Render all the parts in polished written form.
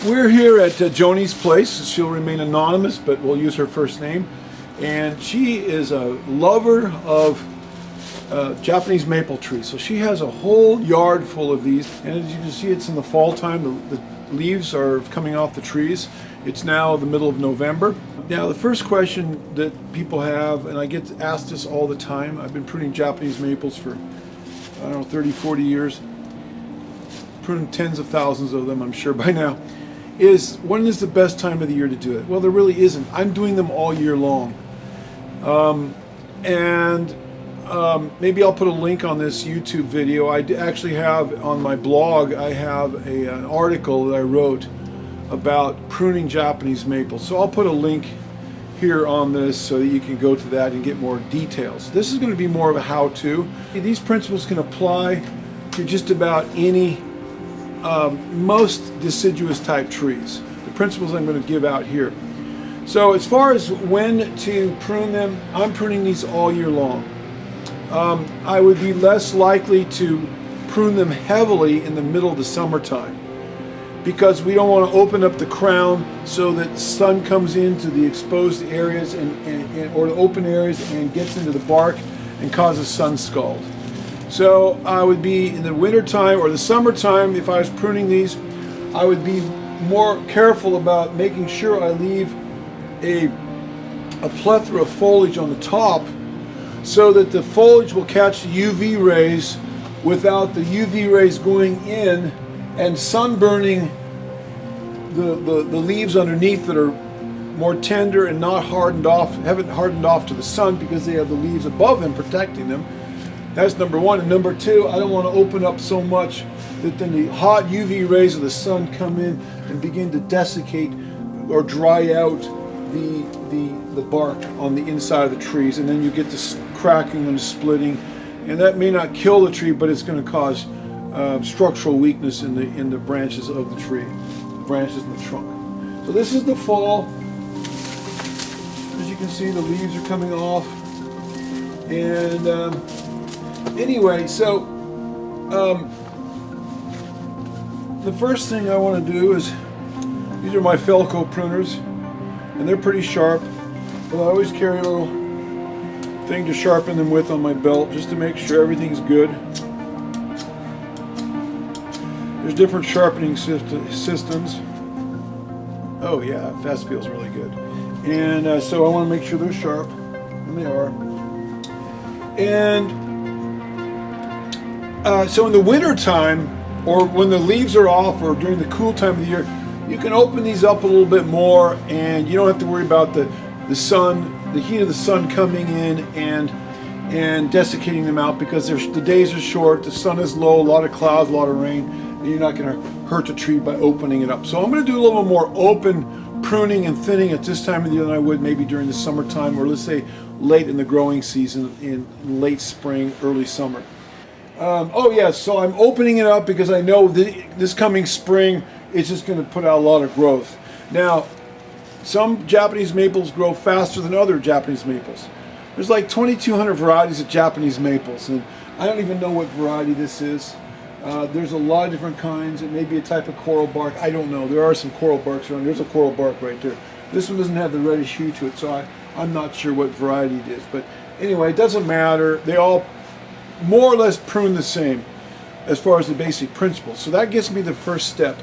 We're here at Joni's place. She'll remain anonymous, but we'll use her first name. And she is a lover of Japanese maple trees. So she has a whole yard full of these. And as you can see, it's in the fall time. The leaves are coming off the trees. It's now the middle of November. Now, the first question that people have, and I get asked this all the time, I've been pruning Japanese maples for, I don't know, 30, 40 years. Pruned tens of thousands of them, I'm sure by now. Is when is the best time of the year to do it? Well, there really isn't. I'm doing them all year long. Maybe I'll put a link on this YouTube video. I actually have on my blog, I have an article that I wrote about pruning Japanese maples. So I'll put a link here on this so that you can go to that and get more details. This is going to be more of a how-to. These principles can apply to just about any most deciduous type trees. The principles I'm going to give out here. So as far as when to prune them, I'm pruning these all year long. I would be less likely to prune them heavily in the middle of the summertime because we don't want to open up the crown so that sun comes into the exposed areas or the open areas and gets into the bark and causes sun scald. So I would be in the winter time or the summertime, if I was pruning these, I would be more careful about making sure I leave a plethora of foliage on the top so that the foliage will catch the UV rays without the UV rays going in and sunburning the leaves underneath that are more tender and not hardened off, haven't hardened off to the sun because they have the leaves above them protecting them. That's number one. And number two, I don't want to open up so much that then the hot UV rays of the sun come in and begin to desiccate or dry out the bark on the inside of the trees, and then you get this cracking and splitting, and that may not kill the tree, but it's going to cause structural weakness in the branches of the tree, the branches in the trunk. So this is the fall. As you can see, the leaves are coming off, and anyway, so the first thing I want to do is, these are my Felco pruners, and they're pretty sharp, but I always carry a little thing to sharpen them with on my belt just to make sure everything's good. There's different sharpening systems. Oh yeah, fast feels really good. And so I want to make sure they're sharp, and they are. And so in the winter time, or when the leaves are off, or during the cool time of the year, you can open these up a little bit more, and you don't have to worry about the sun, the heat of the sun coming in and desiccating them out, because the days are short, the sun is low, a lot of clouds, a lot of rain, and you're not going to hurt the tree by opening it up. So I'm going to do a little more open pruning and thinning at this time of the year than I would maybe during the summertime, or let's say late in the growing season, in late spring, early summer. Oh yes, so I'm opening it up because I know this coming spring it's just going to put out a lot of growth. Now, some Japanese maples grow faster than other Japanese maples. There's like 2,200 varieties of Japanese maples, and I don't even know what variety this is. There's a lot of different kinds. It may be a type of coral bark. I don't know. There are some coral barks around. There's a coral bark right there. This one doesn't have the reddish hue to it, so I'm not sure what variety it is. But anyway, it doesn't matter. They all more or less prune the same as far as the basic principles. So that gets me the first step.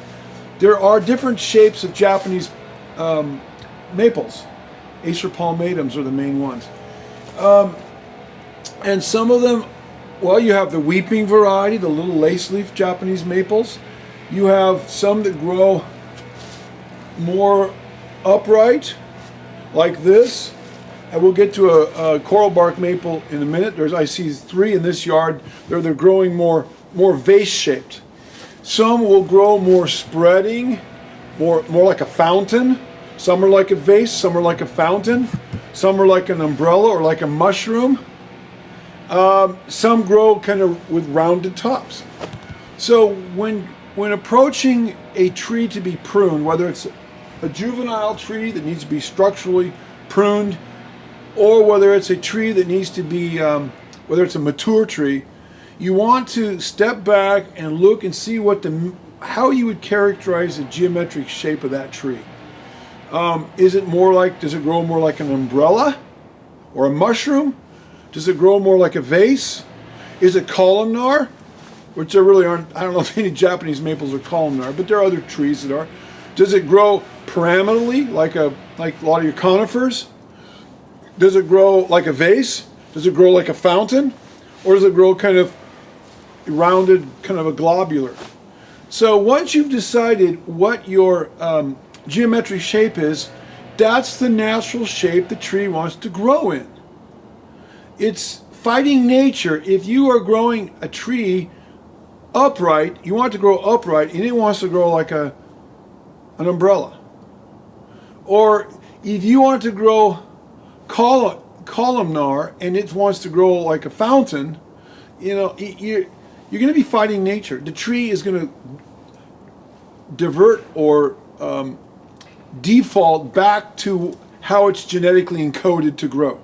There are different shapes of Japanese maples. Acer palmatums are the main ones. And some of them, well, you have the weeping variety, the little lace leaf Japanese maples. You have some that grow more upright, like this. And we'll get to a coral bark maple in a minute. I see 3 in this yard. They're growing more vase shaped. Some will grow more spreading, more like a fountain. Some are like a vase, some are like a fountain. Some are like an umbrella or like a mushroom. Some grow kind of with rounded tops. So when approaching a tree to be pruned, whether it's a juvenile tree that needs to be structurally pruned, or whether it's a tree that needs to be, whether it's a mature tree, you want to step back and look and see what the how you would characterize the geometric shape of that tree. Is it more like, does it grow more like an umbrella or a mushroom? Does it grow more like a vase? Is it columnar? Which there really aren't, I don't know if any Japanese maples are columnar, but there are other trees that are. Does it grow pyramidally like a lot of your conifers? Does it grow like a vase? Does it grow like a fountain? Or does it grow kind of rounded, kind of a globular? So once you've decided what your geometric shape is, that's the natural shape the tree wants to grow in. It's fighting nature. If you are growing a tree upright, you want it to grow upright, and it wants to grow like an umbrella. Or if you want to grow columnar and it wants to grow like a fountain, you know, you're going to be fighting nature. The tree is going to divert or default back to how it's genetically encoded to grow.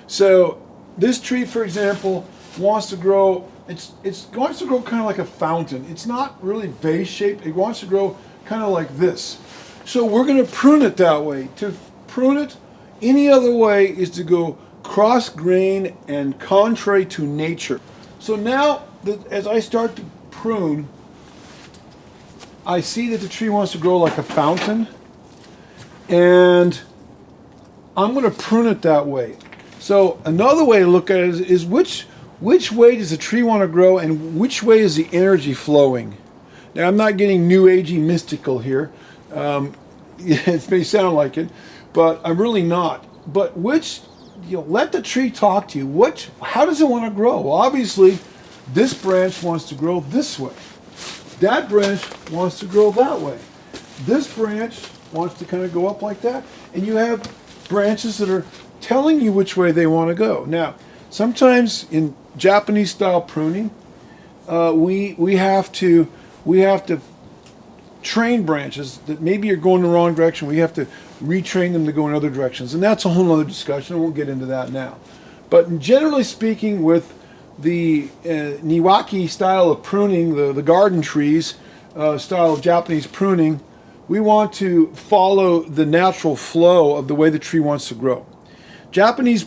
So this tree, for example, wants to grow, it wants to grow kind of like a fountain. It's not really vase shaped. It wants to grow kind of like this. So we're going to prune it that way. To prune it any other way is to go cross grain and contrary to nature. So now, as I start to prune, I see that the tree wants to grow like a fountain, and I'm going to prune it that way. So another way to look at it is which way does the tree want to grow, and which way is the energy flowing? Now, I'm not getting new agey mystical here. It may sound like it, but I'm really not. But let the tree talk to you. How does it want to grow? Well, obviously, this branch wants to grow this way. That branch wants to grow that way. This branch wants to kind of go up like that. And you have branches that are telling you which way they want to go. Now, sometimes in Japanese style pruning, we have to train branches that maybe are going the wrong direction. We have to retrain them to go in other directions. And that's a whole other discussion. I won't get into that now. But generally speaking, with the Niwaki style of pruning, the garden trees style of Japanese pruning, we want to follow the natural flow of the way the tree wants to grow. Japanese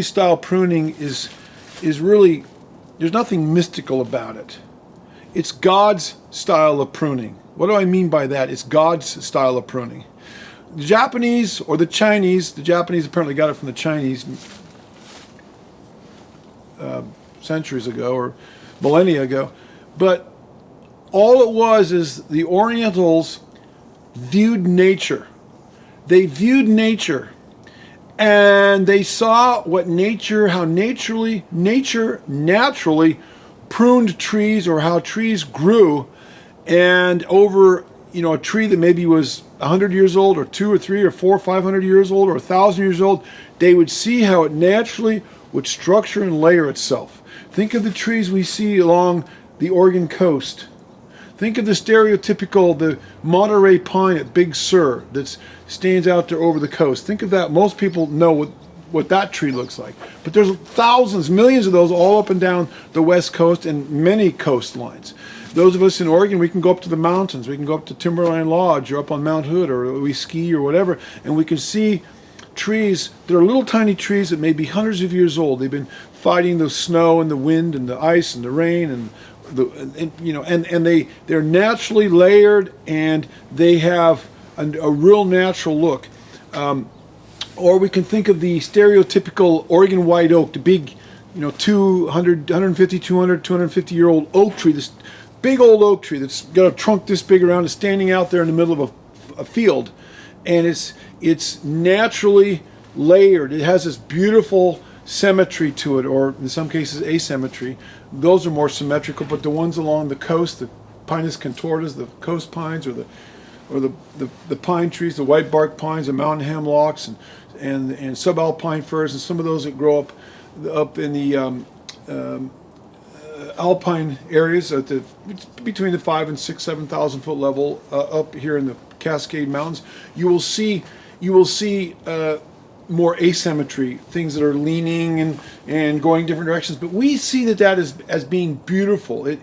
style pruning is really, there's nothing mystical about it. It's God's style of pruning. What do I mean by that? It's God's style of pruning. The Japanese or the Chinese apparently got it from the Chinese centuries ago or millennia ago, but all it was is the Orientals viewed nature. They viewed nature, and they saw how nature naturally pruned trees, or how trees grew, and over a tree that maybe was 100 years old, or 2 or 3 or 4 or 500 years old, or 1,000 years old, they would see how it naturally would structure and layer itself. Think of the trees we see along the Oregon coast. Think of the stereotypical, the Monterey pine at Big Sur that stands out there over the coast. Think of that. Most people know what that tree looks like. But there's thousands, millions of those all up and down the west coast and many coastlines. Those of us in Oregon, we can go up to the mountains. We can go up to Timberline Lodge or up on Mount Hood, or we ski or whatever, and we can see trees that are little tiny trees that may be hundreds of years old. They've been fighting the snow and the wind and the ice and the rain and they're naturally layered, and they have a real natural look. Or we can think of the stereotypical Oregon white oak, the big, 150, 200, 250-year-old oak tree, this big old oak tree that's got a trunk this big around, is standing out there in the middle of a field, and it's naturally layered. It has this beautiful symmetry to it, or in some cases asymmetry. Those are more symmetrical, but the ones along the coast, the Pinus contortus, the coast pines, or the pine trees, the white bark pines, the mountain hemlocks, and subalpine firs, and some of those that grow up in the alpine areas between the 5,000 and 6,000, 7,000 foot level up here in the Cascade Mountains. You will see more asymmetry, things that are leaning and going different directions. But we see that as being beautiful.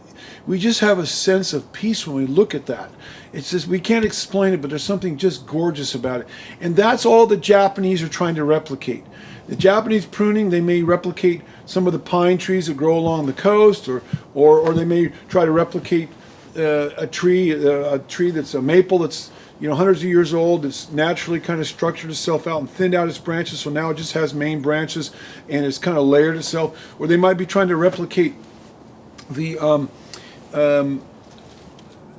we just have a sense of peace when we look at that. It's just, we can't explain it, but there's something just gorgeous about it. And that's all the Japanese are trying to replicate. The Japanese pruning, they may replicate some of the pine trees that grow along the coast, or they may try to replicate a tree that's a maple that's, you know, hundreds of years old. It's naturally kind of structured itself out and thinned out its branches, so now it just has main branches and it's kind of layered itself. Or they might be trying to replicate the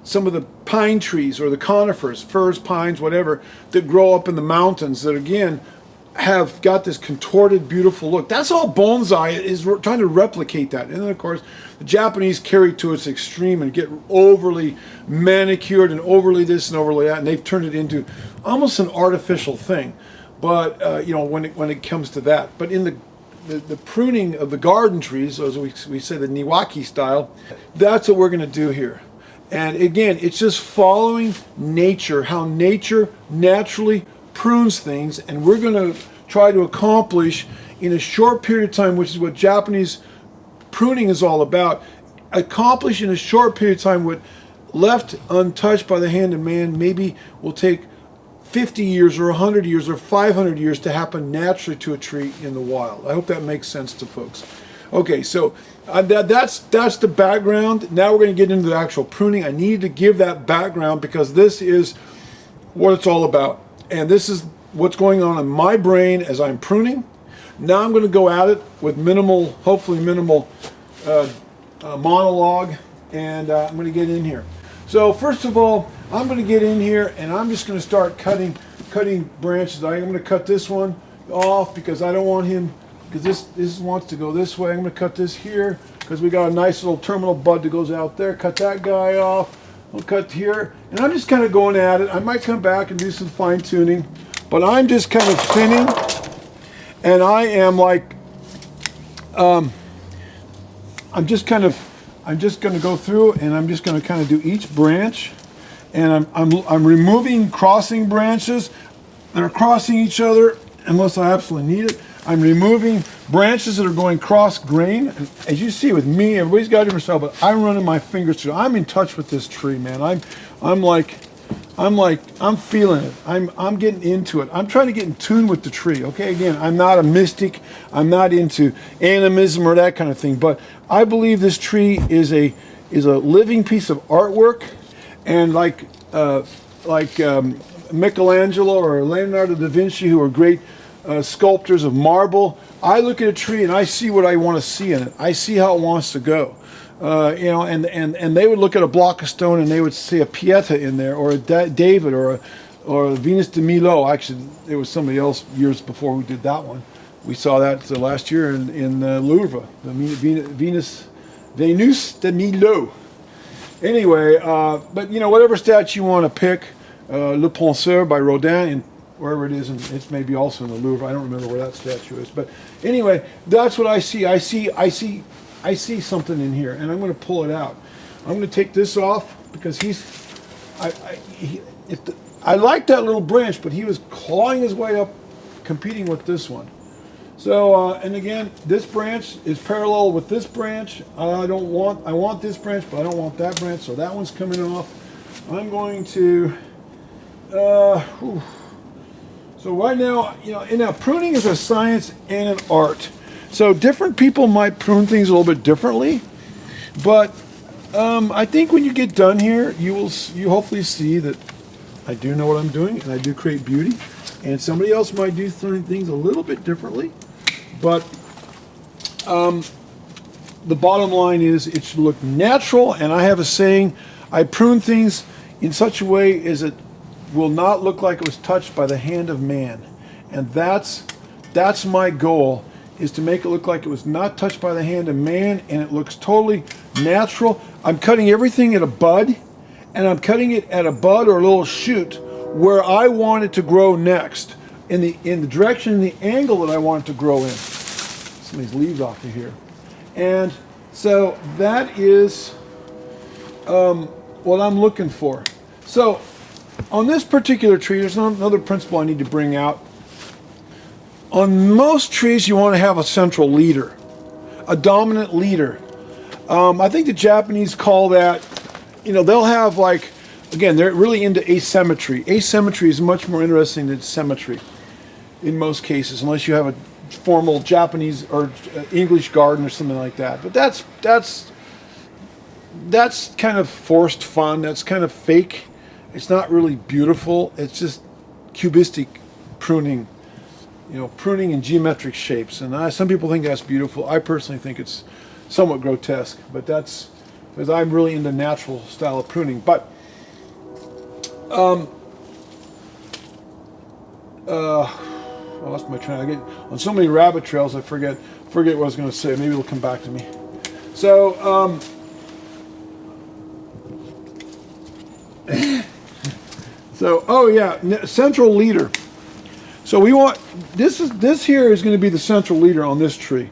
some of the pine trees or the conifers, firs, pines, whatever, that grow up in the mountains that again have got this contorted, beautiful look. That's all bonsai is trying to replicate that. And then of course the Japanese carry it to its extreme and get overly manicured and overly this and overly that, and they've turned it into almost an artificial thing. But you know, when it comes to that, but in the pruning of the garden trees, as we say, the Niwaki style, that's what we're going to do here. And again, it's just following nature, how nature naturally prunes things, and we're going to try to accomplish in a short period of time, which is what Japanese pruning is all about, accomplish in a short period of time what left untouched by the hand of man maybe will take 50 years or 100 years or 500 years to happen naturally to a tree in the wild. I hope that makes sense to folks. Okay, so that's the background. Now we're going to get into the actual pruning. I needed to give that background because this is what it's all about. And this is what's going on in my brain as I'm pruning. Now I'm going to go at it with minimal, hopefully minimal monologue, and I'm going to get in here. So first of all, I'm going to get in here and I'm just going to start cutting branches. I'm going to cut this one off because I don't want him, because this wants to go this way. I'm going to cut this here because we got a nice little terminal bud that goes out there. Cut that guy off. We'll cut here, and I'm just kind of going at it. I might come back and do some fine tuning, but I'm just kind of thinning, and I am like, I'm just going to go through, and I'm just going to kind of do each branch, and I'm removing crossing branches that are crossing each other unless I absolutely need it. I'm removing branches that are going cross grain. And as you see with me, everybody's got a different style, but I'm running my fingers through. I'm in touch with this tree, man. I'm feeling it. I'm getting into it. I'm trying to get in tune with the tree. Okay, again, I'm not a mystic. I'm not into animism or that kind of thing, but I believe this tree is a living piece of artwork, and like Michelangelo or Leonardo da Vinci, who are great sculptors of marble, I look at a tree and I see what I want to see in it. I see how it wants to go. You know, and they would look at a block of stone and they would see a Pieta in there, or a David, or a Venus de Milo. Actually, there was somebody else years before who did that one. We saw that last year in Louvre, the Venus de Milo. Anyway, but you know, whatever statue you want to pick, Le Penseur by Rodin, and wherever it is, and it's maybe also in the Louvre. I don't remember where that statue is, but anyway, that's what I see. I see something in here, and I'm going to pull it out. I'm going to take this off because I like that little branch, but he was clawing his way up, competing with this one. So, and again, this branch is parallel with this branch. I want this branch, but I don't want that branch, so that one's coming off. I'm going to, so right now, you know, pruning is a science and an art. So different people might prune things a little bit differently, but I think when you get done here, you hopefully see that I do know what I'm doing, and I do create beauty. And somebody else might do certain things a little bit differently, but the bottom line is it should look natural. And I have a saying: I prune things in such a way as it will not look like it was touched by the hand of man. And that's my goal, is to make it look like it was not touched by the hand of man, and it looks totally natural. I'm cutting everything at a bud, and I'm cutting it at a bud or a little shoot where I want it to grow next, in the direction and the angle that I want it to grow in. Some of these leaves off of here. And so that is what I'm looking for. So on this particular tree, there's another principle I need to bring out. On most trees, you want to have a central leader, a dominant leader. I think the Japanese call that, you know, they'll have like, again, they're really into asymmetry. Asymmetry is much more interesting than symmetry in most cases, unless you have a formal Japanese or English garden or something like that. But that's kind of forced fun. That's kind of fake. It's not really beautiful. It's just cubistic pruning, you know, pruning in geometric shapes. And some people think that's beautiful. I personally think it's somewhat grotesque, but that's because I'm really into natural style of pruning. But I lost my train. I get on so many rabbit trails. I forget what I was going to say. Maybe it'll come back to me. So oh yeah, central leader. So we want this here is going to be the central leader on this tree.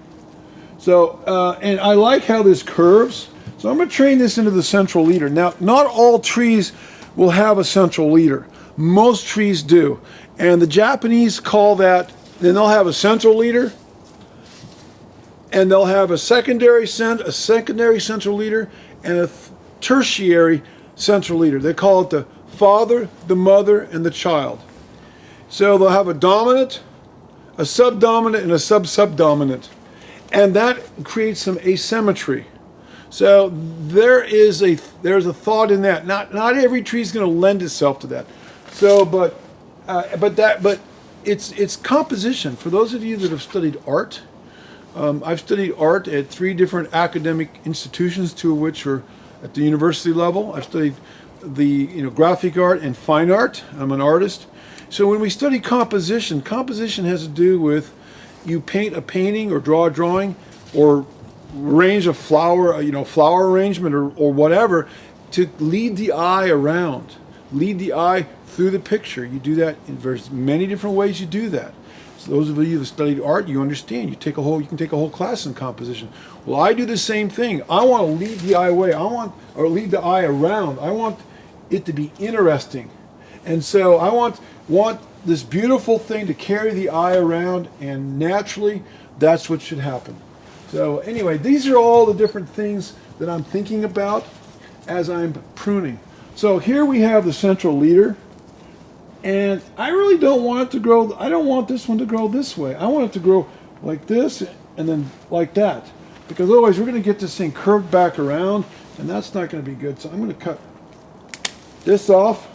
So and I like how this curves. So I'm going to train this into the central leader. Now, not all trees will have a central leader. Most trees do. And the Japanese call that, then they'll have a central leader, and they'll have a secondary central leader, and a tertiary central leader. They call it the father, the mother, and the child. So they'll have a dominant, a subdominant, and a sub-subdominant. And that creates some asymmetry. So there's a thought in that. Not every tree is going to lend itself to that. So, but it's composition. For those of you that have studied art, I've studied art at 3 different academic institutions, 2 of which are at the university level. I've studied the graphic art and fine art. I'm an artist. So when we study composition has to do with you paint a painting or draw a drawing or arrange a flower, flower arrangement or whatever to lead the eye around, lead the eye through the picture. You do that in there's many different ways you do that. So those of you that studied art, you understand. You can take a whole class in composition. Well, I do the same thing. I want to lead the eye away. Or lead the eye around. I want it to be interesting. And so I want this beautiful thing to carry the eye around, and naturally that's what should happen. So anyway, these are all the different things that I'm thinking about as I'm pruning. So here we have the central leader, and I really don't want it to grow, I don't want this one to grow this way. I want it to grow like this and then like that, because otherwise we're going to get this thing curved back around, and that's not going to be good. So I'm going to cut this off,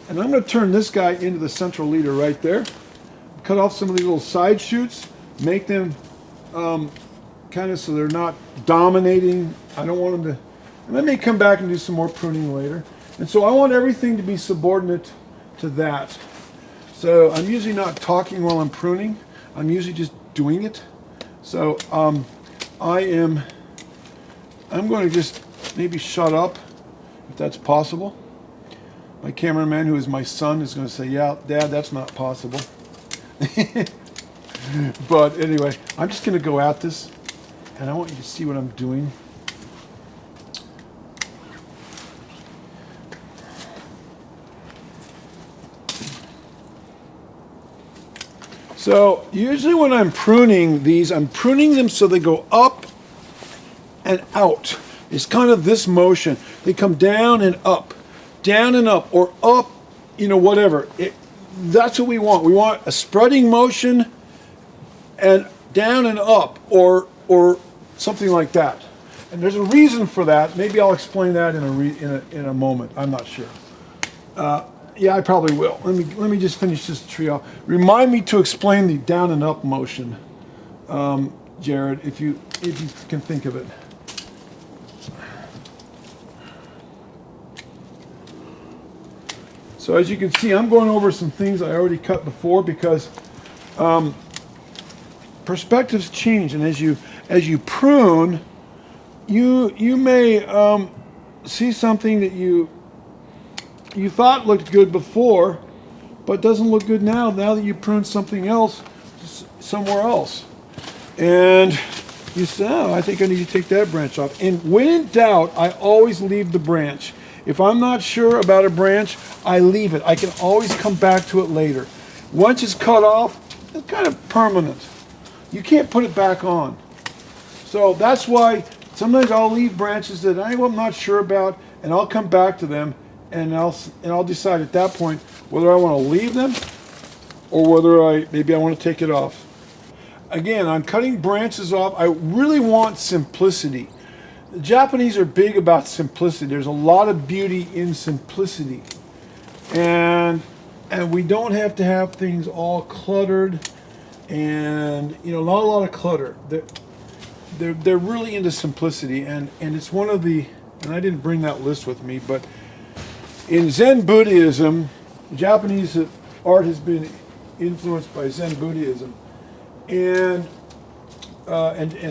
and I'm going to turn this guy into the central leader right there. Cut off some of these little side shoots, make them kind of so they're not dominating. I don't want them to, and I may come back and do some more pruning later. And so I want everything to be subordinate to that. So I'm usually not talking while I'm pruning. I'm usually just doing it. So I'm going to just maybe shut up if that's possible. My cameraman, who is my son, is going to say, yeah, Dad, that's not possible. But anyway, I'm just going to go at this, and I want you to see what I'm doing. So usually when I'm pruning these, I'm pruning them so they go up and out. It's kind of this motion. They come down and up, or up, whatever. That's what we want. We want a spreading motion and down and up, or something like that. And there's a reason for that. Maybe I'll explain that in a moment. I'm not sure. Yeah, I probably will. Let me just finish this tree off. Remind me to explain the down and up motion, Jared, if you can think of it. So as you can see, I'm going over some things I already cut before, because perspectives change, and as you prune, you may see something that you thought looked good before, but doesn't look good now that you prune something else somewhere else. And you say, oh, I think I need to take that branch off. And when in doubt, I always leave the branch. If I'm not sure about a branch, I leave it. I can always come back to it later. Once it's cut off, it's kind of permanent. You can't put it back on. So that's why Sometimes I'll leave branches that I'm not sure about, and I'll come back to them, and I'll decide at that point whether I want to leave them or whether maybe I want to take it off. Again, I'm cutting branches off. I really want simplicity. The Japanese are big about simplicity. There's a lot of beauty in simplicity, and we don't have to have things all cluttered, and not a lot of clutter. They're really into simplicity, and it's one of the, and I didn't bring that list with me, but in Zen Buddhism, Japanese art has been influenced by Zen Buddhism and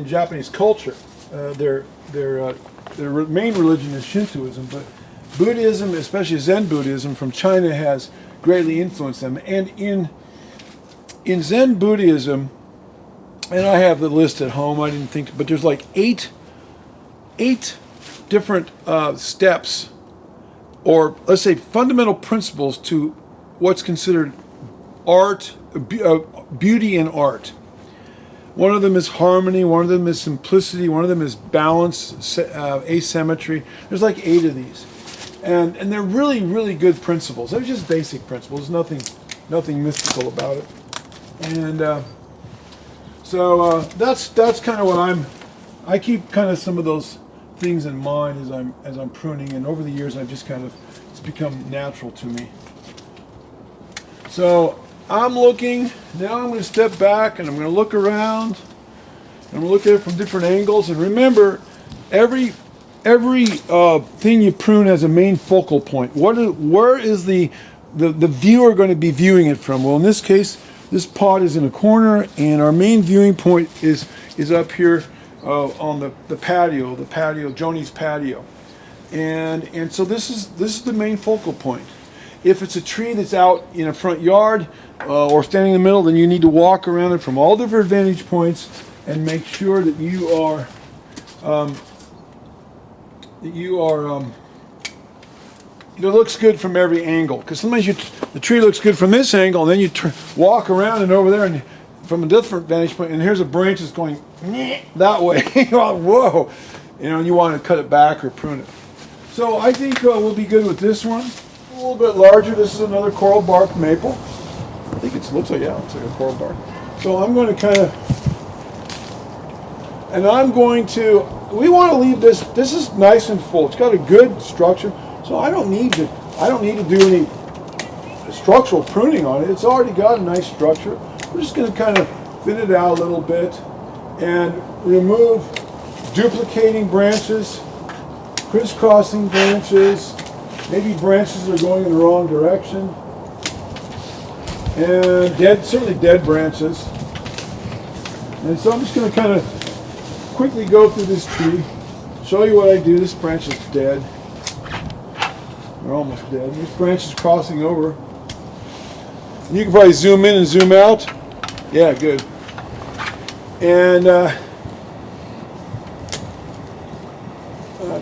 Japanese culture. Their main religion is Shintoism, but Buddhism, especially Zen Buddhism from China, has greatly influenced them. And in Zen Buddhism, and I have the list at home, I didn't think, but there's like eight different steps, or let's say fundamental principles to what's considered art, beauty in art. One of them is harmony, one of them is simplicity, one of them is balance, asymmetry. There's like 8 of these. And they're really, really good principles. They're just basic principles, nothing mystical about it. And so that's kind of what I keep kind of some of those things in mind as I'm pruning, and over the years it's become natural to me. So I'm looking, now I'm going to step back and I'm going to look around, and I'm going to look at it from different angles. And remember, every thing you prune has a main focal point. Where is the viewer going to be viewing it from? Well, in this case, this pot is in a corner, and our main viewing point is up here on the patio, Joni's patio. And so this is the main focal point. If it's a tree that's out in a front yard or standing in the middle, then you need to walk around it from all different vantage points and make sure that you are it looks good from every angle. Because sometimes the tree looks good from this angle, and then you walk around and over there and from a different vantage point, and here's a branch that's going that way. Whoa, and you want to cut it back or prune it. So I think we'll be good with this one. A little bit larger. This is another coral bark maple. I think it looks like a coral bark. So I'm going to we want to leave this. This is nice and full. It's got a good structure. So I don't need to do any structural pruning on it. It's already got a nice structure. We're just going to kind of thin it out a little bit and remove duplicating branches, crisscrossing branches, maybe branches that are going in the wrong direction, and certainly dead branches. And so I'm just going to kind of quickly go through this tree, show you what I do. This branch is dead. They're almost dead. This branch is crossing over. You can probably zoom in and zoom out. Yeah, good. And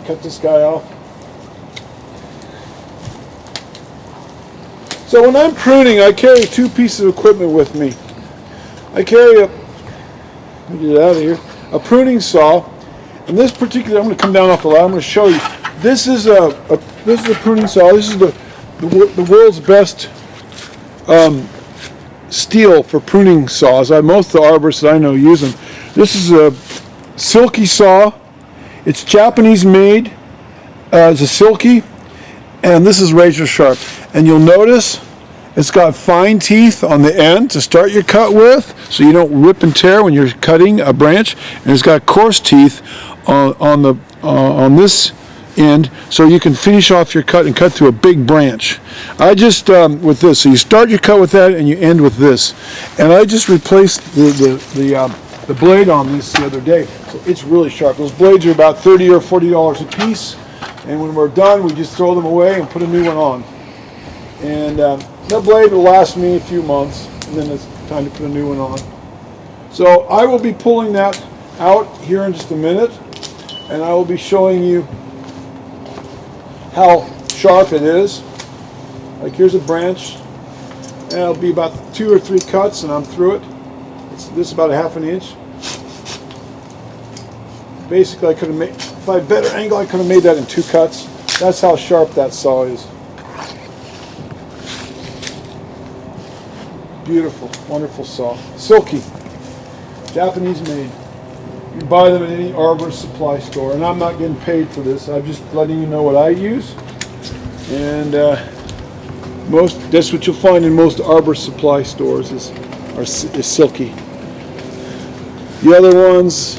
cut this guy off. So when I'm pruning, I carry 2 pieces of equipment with me. I carry let me get it out of here, a pruning saw. And this particular, I'm going to come down off the ladder. I'm going to show you. This is a pruning saw. This is the world's best steel for pruning saws. Most of the arborists that I know use them. This is a silky saw. It's Japanese made. It's a silky, and this is razor sharp. And you'll notice it's got fine teeth on the end to start your cut with, so you don't rip and tear when you're cutting a branch. And it's got coarse teeth on this end, so you can finish off your cut and cut through a big branch. I just with this, so you start your cut with that and you end with this. And I just replaced the blade on this the other day, so it's really sharp. Those blades are about $30 or $40 a piece, and when we're done, we just throw them away and put a new one on. And that blade will last me a few months, and then it's time to put a new one on. So I will be pulling that out here in just a minute, and I will be showing you how sharp it is. Like, here's a branch, and it'll be about 2 or 3 cuts and I'm through it. This is about 1/2 inch. Basically, I could have made, if I had better angle, I could have made that in 2 cuts. That's how sharp that saw is. Beautiful, wonderful saw. Silky, Japanese made. You can buy them at any arborist supply store, and I'm not getting paid for this. I'm just letting you know what I use. And that's what you'll find in most arborist supply stores is silky. The other ones,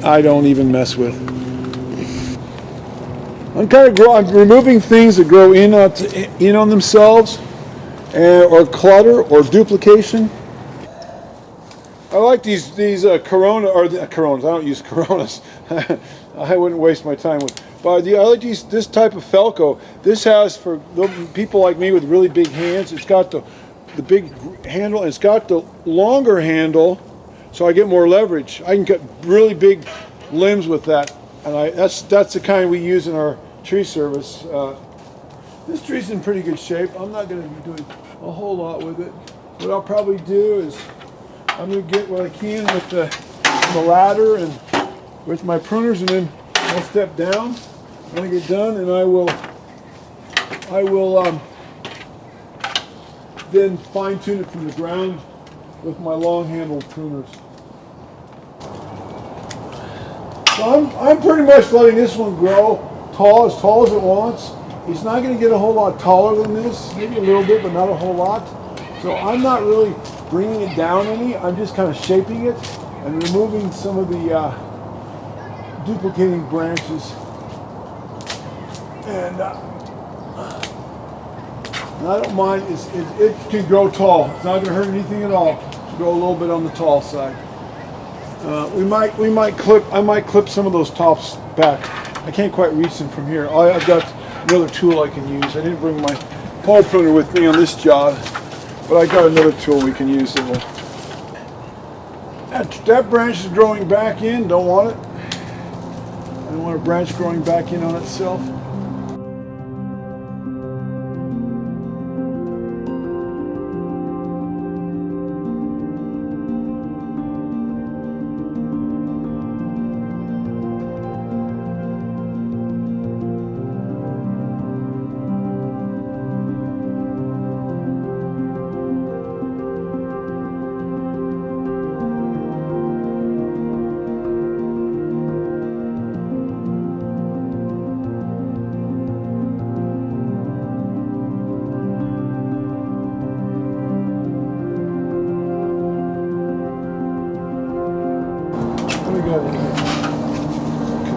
I don't even mess with. I'm removing things that grow in on themselves, or clutter or duplication. I like these Coronas. I don't use Coronas. I wouldn't waste my time with. But I like this type of Felco. This has, for people like me with really big hands, it's got the big handle, and it's got the longer handle, so I get more leverage. I can cut really big limbs with that, and that's the kind we use in our tree service. This tree's in pretty good shape. I'm not going to be doing a whole lot with it. What I'll probably do is I'm going to get what I can with the ladder and with my pruners, and then I'll step down when I get done, and I will then fine tune it from the ground with my long handled pruners. So I'm pretty much letting this one grow as tall as it wants. It's not going to get a whole lot taller than this, maybe a little bit, but not a whole lot. So I'm not really bringing it down any. I'm just kind of shaping it and removing some of the duplicating branches. And I don't mind. It can grow tall. It's not going to hurt anything at all to go a little bit on the tall side. I might clip some of those tops back. I can't quite reach them from here. I've got another tool I can use. I didn't bring my pole pruner with me on this job, but I got another tool we can use. That branch is growing back in. Don't want it. I don't want a branch growing back in on itself.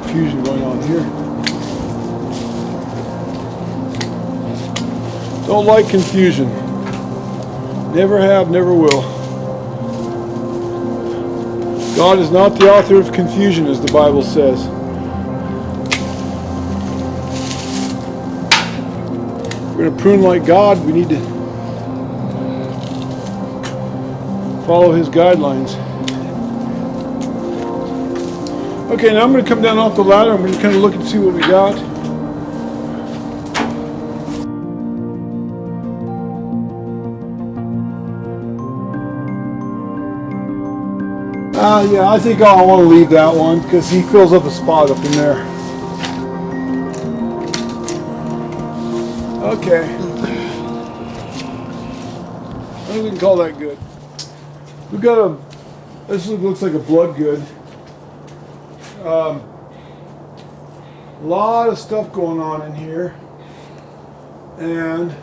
Confusion going on here. Don't like confusion. Never have, never will. God is not the author of confusion, as the Bible says. If we're going to prune like God, we need to follow His guidelines. Okay, now I'm going to come down off the ladder. I'm going to kind of look and see what we got. Yeah, I think I want to leave that one because he fills up a spot up in there. Okay. I think we can call that good. We've got this looks like a blood good. A lot of stuff going on in here, and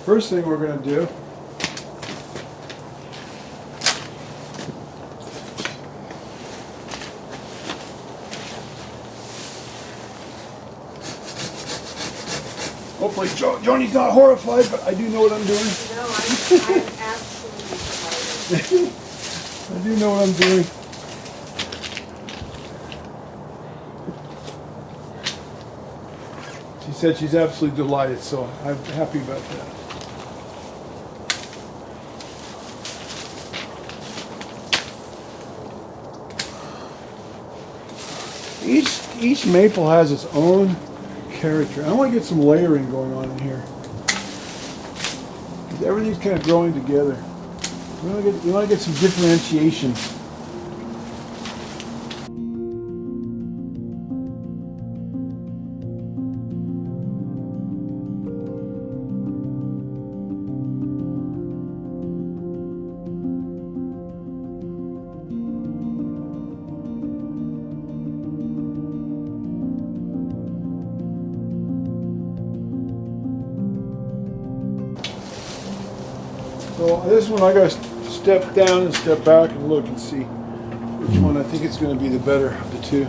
first thing we're going to do hopefully Joni's not horrified, but I do know what I'm doing. No, I'm absolutely I do know what I'm doing. She said she's absolutely delighted, so I'm happy about that. Each maple has its own character. I want to get some layering going on in here. Everything's kind of growing together. We want to get some differentiation. So this one I gotta step down and step back and look and see which one I think it's gonna be the better of the two.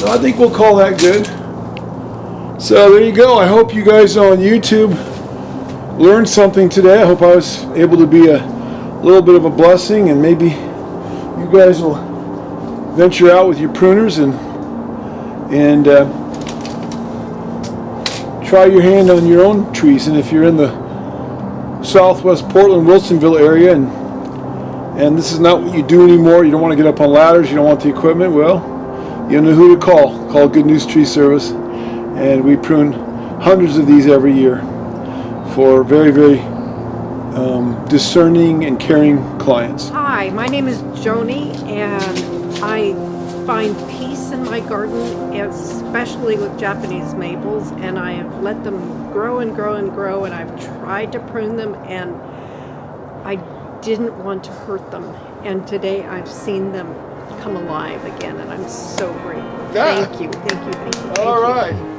I think we'll call that good. So there you go. I hope you guys on YouTube learned something today. I hope I was able to be a little bit of a blessing, and maybe you guys will venture out with your pruners and try your hand on your own trees. And if you're in the Southwest Portland, Wilsonville area, and this is not what you do anymore, you don't want to get up on ladders, you don't want the equipment, well, you know who to call. Call Good News Tree Service, and we prune hundreds of these every year for very, very discerning and caring clients. Hi, my name is Joni, and I find peace in my garden, especially with Japanese maples, and I have let them grow and grow and grow, and I've tried to prune them, and I didn't want to hurt them, and today I've seen them come alive again, and I'm so grateful. Yeah. Thank you, thank you, thank you. All right.